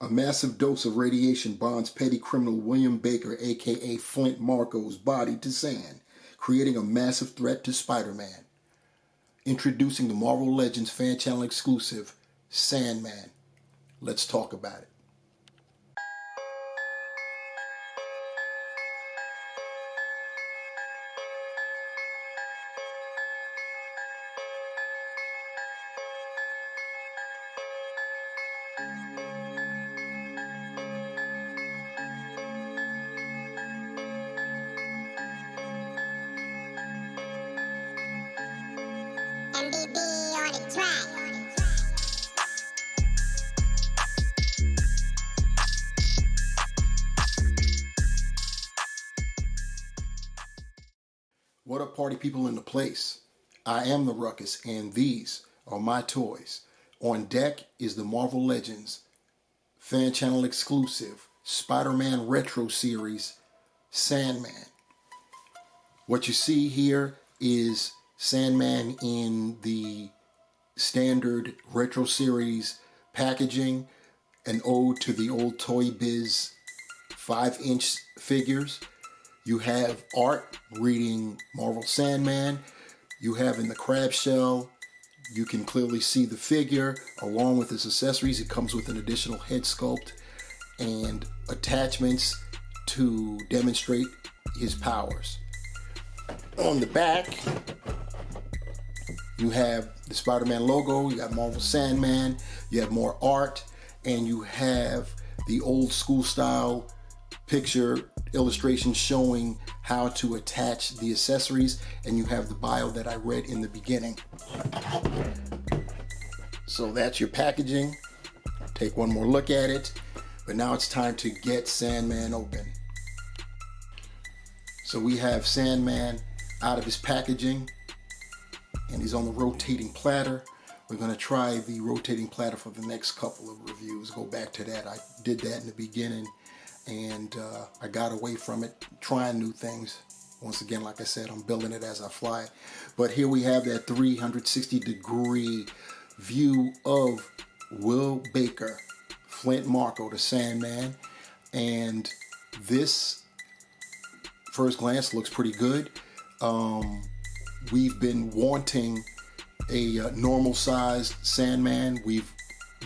A massive dose of radiation bonds petty criminal William Baker, aka Flint Marko's body to sand, creating a massive threat to Spider-Man. Introducing the Marvel Legends fan channel exclusive, Sandman. Let's talk about it. MBB on the track. What up, party people in the place? I am the Ruckus, and these are my toys. On deck is the Marvel Legends fan channel exclusive Spider-Man Retro Series, Sandman. What you see here is Sandman in the standard Retro Series packaging, an ode to the old Toy Biz 5-inch figures. You have art reading Marvel Sandman. You have in the crab shell, you can clearly see the figure along with his accessories. It comes with an additional head sculpt and attachments to demonstrate his powers. On the back, you have the Spider-Man logo, you got Marvel Sandman, you have more art, and you have the old school style picture illustration showing how to attach the accessories, and you have the bio that I read in the beginning. So that's your packaging. Take one more look at it, but now it's time to get Sandman open. So we have Sandman out of his packaging, and he's on the rotating platter. We're going to try the rotating platter for the next couple of reviews. Go back to that. I did that in the beginning, and I got away from it, trying new things. Once again, like I said, I'm building it as I fly. But here we have that 360-degree view of Will Baker, Flint Marko, the Sandman. And this, first glance, looks pretty good. We've been wanting a normal-sized Sandman. We've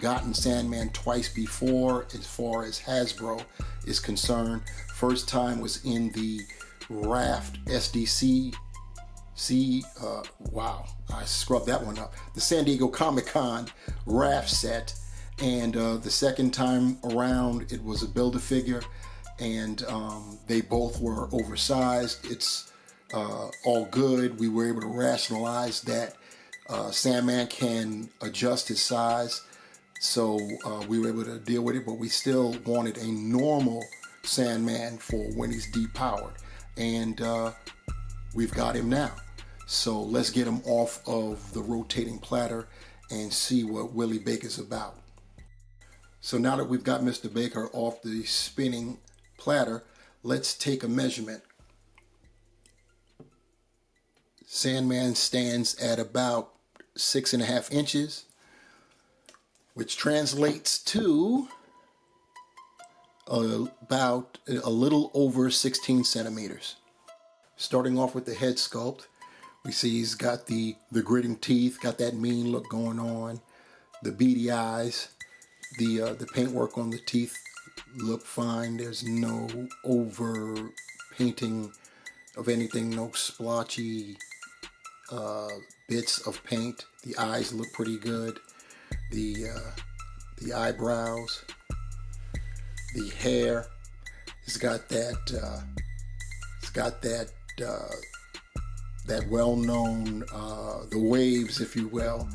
gotten Sandman twice before as far as Hasbro is concerned. First time was in the Raft SDC. Wow, I scrubbed that one up. The San Diego Comic-Con Raft set. And the second time around, it was a Build-A-Figure, and they both were oversized. It's all good. We were able to rationalize that Sandman can adjust his size, so we were able to deal with it, but we still wanted a normal Sandman for when he's depowered, and we've got him now. So let's get him off of the rotating platter and see what Willie Baker's about. So now that we've got Mr. Baker off the spinning platter, let's take a measurement. Sandman stands at about 6.5 inches, which translates to about a little over 16 centimeters. Starting off with the head sculpt, we see he's got the gritting teeth, got that mean look going on, the beady eyes, the paintwork on the teeth look fine. There's no over painting of anything, no splotchy bits of paint. The eyes look pretty good. The eyebrows, the hair, it's got that that well-known the waves, if you will.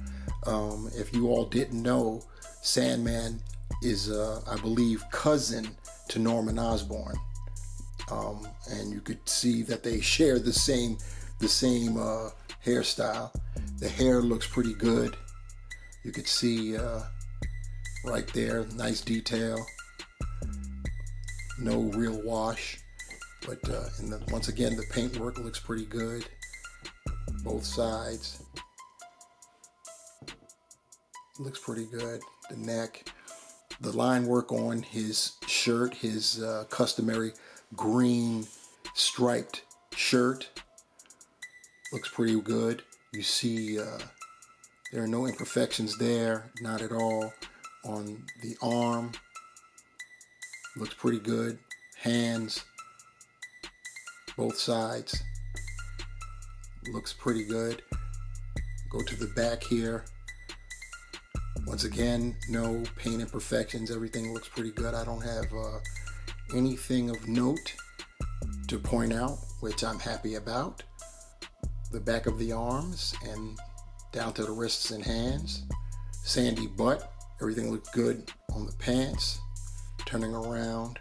If you all didn't know, Sandman is I believe cousin to Norman Osborn, and you could see that they share the same hairstyle. The hair looks pretty good. You could see right there, nice detail, no real wash, but once again, the paintwork looks pretty good, both sides. Looks pretty good. The neck, The line work on his shirt, his customary green striped shirt, looks pretty good. You see there are no imperfections there, not at all. On the arm, looks pretty good. Hands, both sides, looks pretty good. Go to the back here. Once again, no paint imperfections. Everything looks pretty good. I don't have anything of note to point out, which I'm happy about. The back of the arms and down to the wrists and hands. Sandy butt. Everything looked good on the pants. Turning around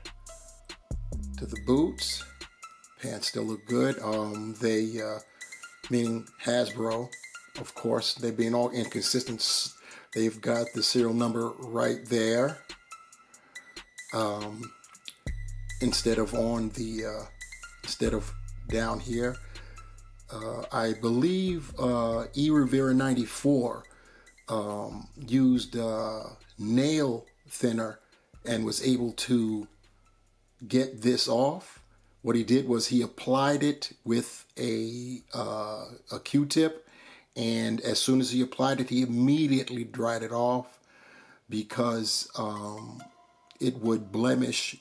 to the boots. Pants still look good. Meaning Hasbro, of course, they being all inconsistent. They've got the serial number right there. Instead of down here. I believe E. Rivera 94 used nail thinner and was able to get this off. What he did was he applied it with a Q-tip, and as soon as he applied it, he immediately dried it off because it would blemish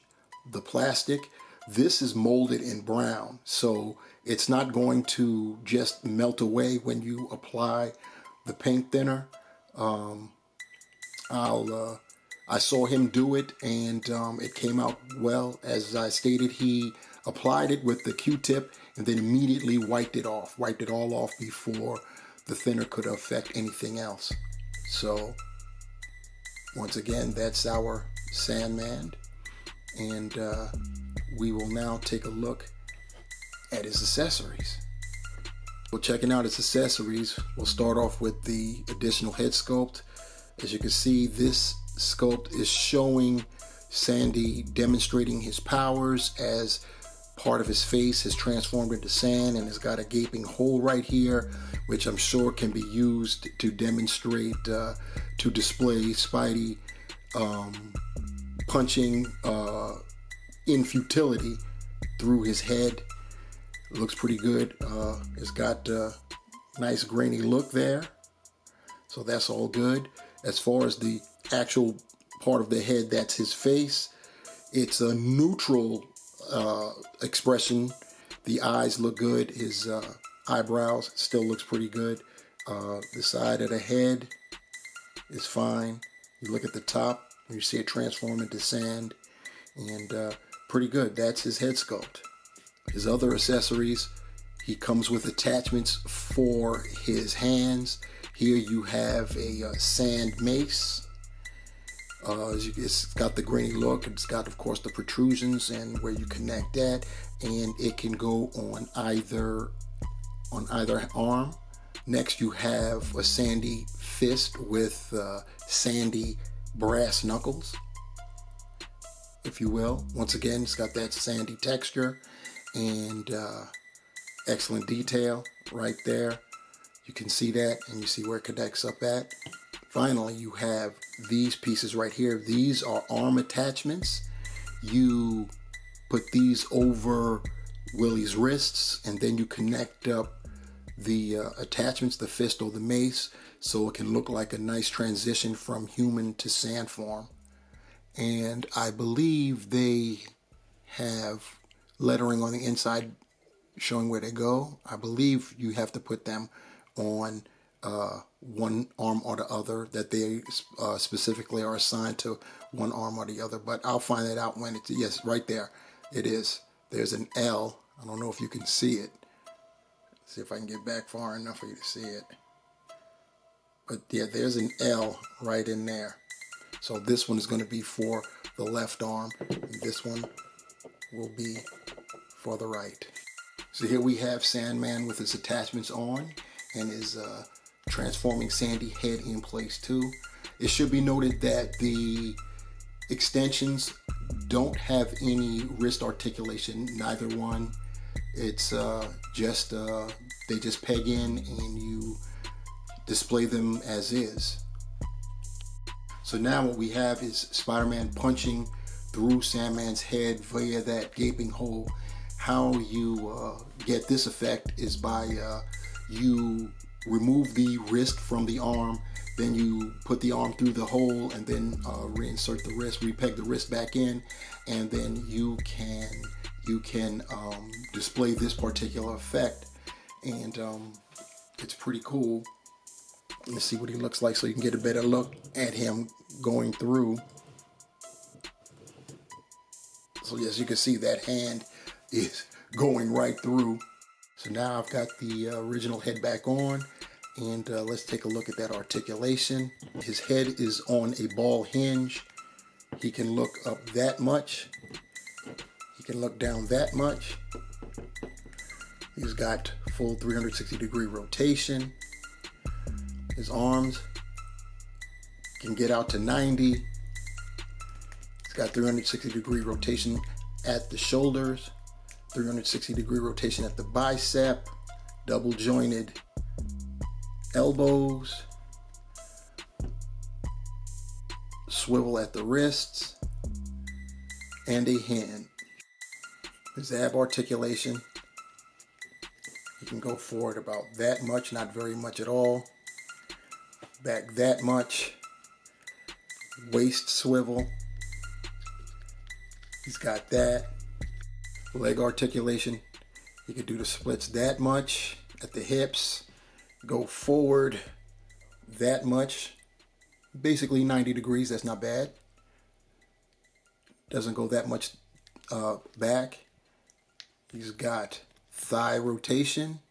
the plastic. This is molded in brown, so it's not going to just melt away when you apply the paint thinner. I saw him do it, and it came out well. As I stated, he applied it with the Q-tip and then immediately wiped it all off before the thinner could affect anything else. So once again, that's our Sandman, and we will now take a look at his accessories. Well, checking out his accessories, we'll start off with the additional head sculpt. As you can see, this sculpt is showing Sandy demonstrating his powers as part of his face has transformed into sand and has got a gaping hole right here, which I'm sure can be used to demonstrate, to display Spidey punching in futility through his head. It looks pretty good. It's got a nice grainy look there, so that's all good. As far as the actual part of the head, that's his face. It's a neutral expression. The eyes look good. His eyebrows still looks pretty good. The side of the head is fine. You look at the top, you see it transform into sand, and pretty good. That's his head sculpt. His other accessories, he comes with attachments for his hands. Here you have a sand mace. It's got the grainy look. It's got, of course, the protrusions and where you connect that, and it can go on either arm. Next, you have a sandy fist with sandy brass knuckles, if you will. Once again, it's got that sandy texture and excellent detail right there. You can see that, and you see where it connects up at. Finally, you have these pieces right here. These are arm attachments. You put these over Willie's wrists, and then you connect up the attachments, the fist or the mace, so it can look like a nice transition from human to sand form. And I believe they have lettering on the inside showing where they go. I believe you have to put them on one arm or the other, that they specifically are assigned to one arm or the other, but I'll find that out when it's, yes, right there it is. There's an L. I don't know if you can see it. Let's see if I can get back far enough for you to see it. But yeah, there's an L right in there. So this one is going to be for the left arm, and this one will be for the right. So here we have Sandman with his attachments on and his transforming sandy head in place too. It should be noted that the extensions don't have any wrist articulation, neither one. It's just they just peg in and you display them as is. So now what we have is Spider-Man punching through Sandman's head via that gaping hole. How you get this effect is by you remove the wrist from the arm, then you put the arm through the hole, and then reinsert the wrist, repeg the wrist back in, and then you can display this particular effect, and it's pretty cool. Let's see what he looks like so you can get a better look at him going through. So as you can see, that hand is going right through. So now I've got the original head back on, and let's take a look at that articulation. His head is on a ball hinge. He can look up that much. He can look down that much. He's got full 360-degree rotation. His arms can get out to 90. He's got 360-degree rotation at the shoulders, 360-degree rotation at the bicep, double jointed elbows, swivel at the wrists, and a hand. His ab articulation, he can go forward about that much, not very much at all. Back that much. Waist swivel. He's got that. Leg articulation. He can do the splits that much at the hips. Go forward that much. Basically 90 degrees. That's not bad. Doesn't go that much back. He's got thigh rotation.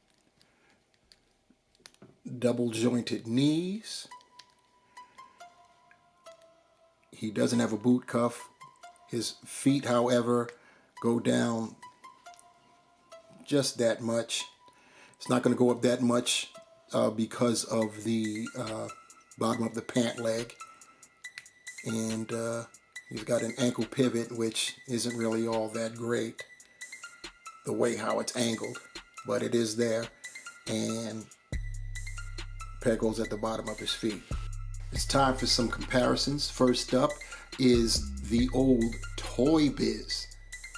Double jointed knees. He doesn't have a boot cuff. His feet, however, go down just that much. It's not going to go up that much because of the bottom of the pant leg. And he's got an ankle pivot, which isn't really all that great, the way how it's angled, but it is there. And peg goes at the bottom of his feet. It's time for some comparisons. First up is the old Toy Biz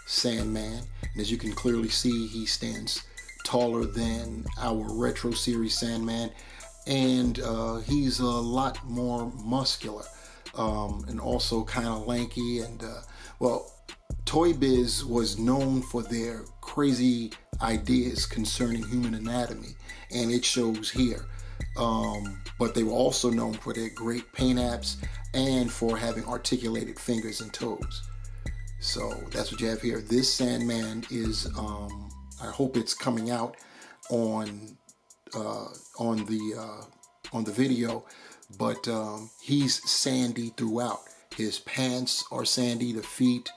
Sandman. And as you can clearly see, he stands taller than our retro series Sandman. And he's a lot more muscular and also kind of lanky. And well, Toy Biz was known for their crazy ideas concerning human anatomy, and it shows here. But they were also known for their great paint apps and for having articulated fingers and toes. So that's what you have here. This Sandman is, I hope it's coming out on the video, but he's sandy throughout. His pants are sandy, the feet,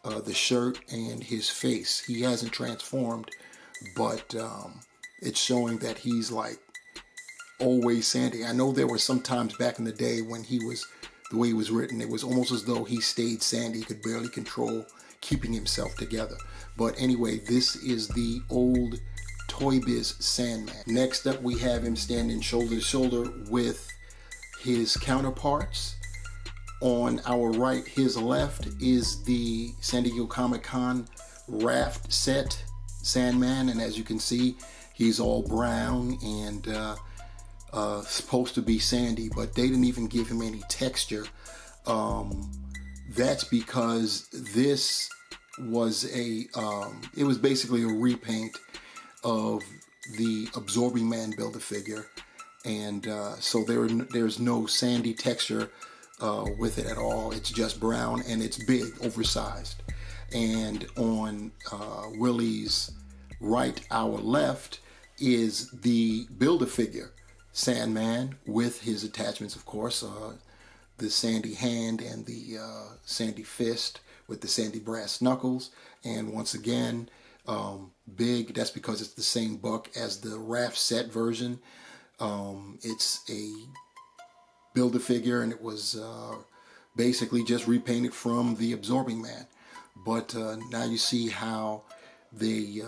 the shirt, and his face. He hasn't transformed, but it's showing that he's like always sandy. I know there were some times back in the day when he was, the way he was written, it was almost as though he stayed sandy. He could barely control keeping himself together. But anyway, this is the old Toy Biz Sandman. Next up, we have him standing shoulder to shoulder with his counterparts. On our right, his left, is the San Diego Comic-Con raft set Sandman. And as you can see, he's all brown and supposed to be sandy, but they didn't even give him any texture. That's because this was it was basically a repaint of the Absorbing Man Build-A-Figure, and so there's no sandy texture with it at all. It's just brown, and it's big, oversized. And on Willie's right, our left, is the Build-A-Figure Sandman with his attachments, of course, the sandy hand and the sandy fist with the sandy brass knuckles. And once again, big. That's because it's the same buck as the raft set version. It's a Build-A-Figure, and it was basically just repainted from the Absorbing Man. But now you see how they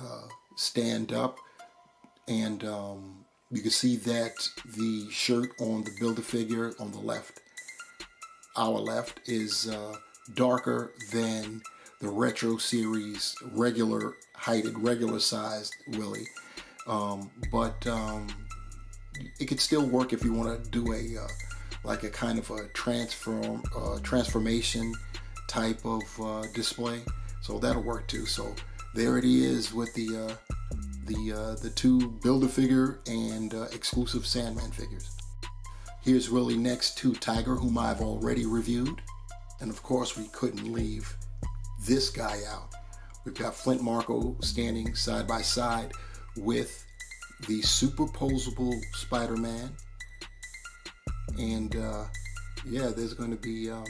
stand up, and you can see that the shirt on the Build-A-Figure on the left hour left is darker than the Retro Series regular heighted, regular sized Willie. But it could still work if you want to do a like a kind of a transformation type of display. So that'll work too. So there it is with the two Build-A-Figure and exclusive Sandman figures. Here's Willie next to Tiger, whom I've already reviewed. And of course, we couldn't leave this guy out. We've got Flint Marko standing side by side with the superposable Spider-Man. And yeah, there's going to be a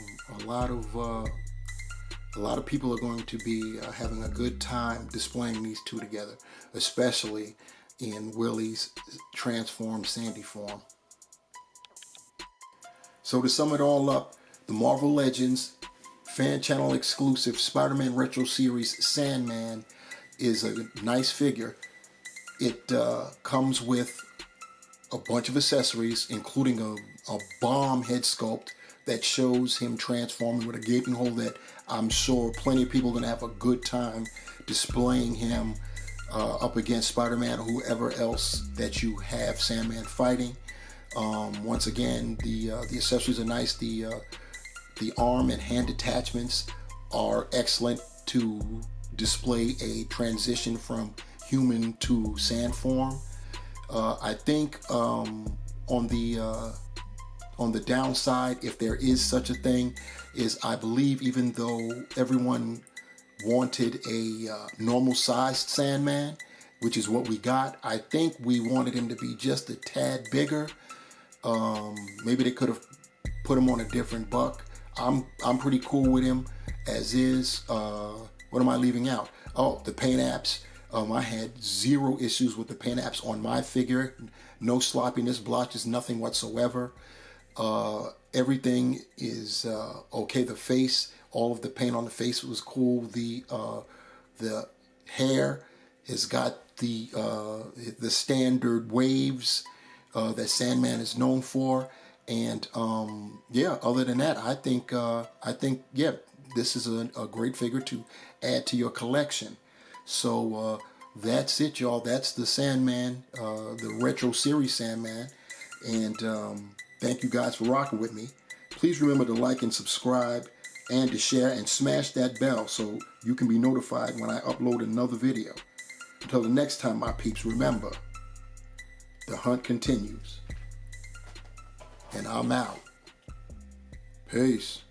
lot of people are going to be having a good time displaying these two together, especially in Willie's transformed Sandy form. So to sum it all up, the Marvel Legends fan channel exclusive Spider-Man Retro Series Sandman is a nice figure. It comes with a bunch of accessories, including a bomb head sculpt that shows him transforming with a gaping hole that I'm sure plenty of people are going to have a good time displaying him up against Spider-Man or whoever else that you have Sandman fighting. Once again, the accessories are nice. The arm and hand attachments are excellent to display a transition from human to sand form. I think on the downside, if there is such a thing, is I believe even though everyone wanted a normal sized Sandman, which is what we got, I think we wanted him to be just a tad bigger. Maybe they could have put him on a different buck. I'm pretty cool with him as is. What am I leaving out? Oh, the paint apps. I had zero issues with the paint apps on my figure. No sloppiness, blotches, nothing whatsoever. Everything is okay. The face, all of the paint on the face was cool. The hair has got the standard waves that Sandman is known for, and yeah. Other than that, I think yeah, this is a great figure to add to your collection. So that's it, y'all. That's the Sandman, the Retro Series Sandman, and thank you guys for rocking with me. Please remember to like and subscribe and to share and smash that bell so you can be notified when I upload another video. Until the next time, my peeps, remember, the hunt continues. And I'm out. Peace.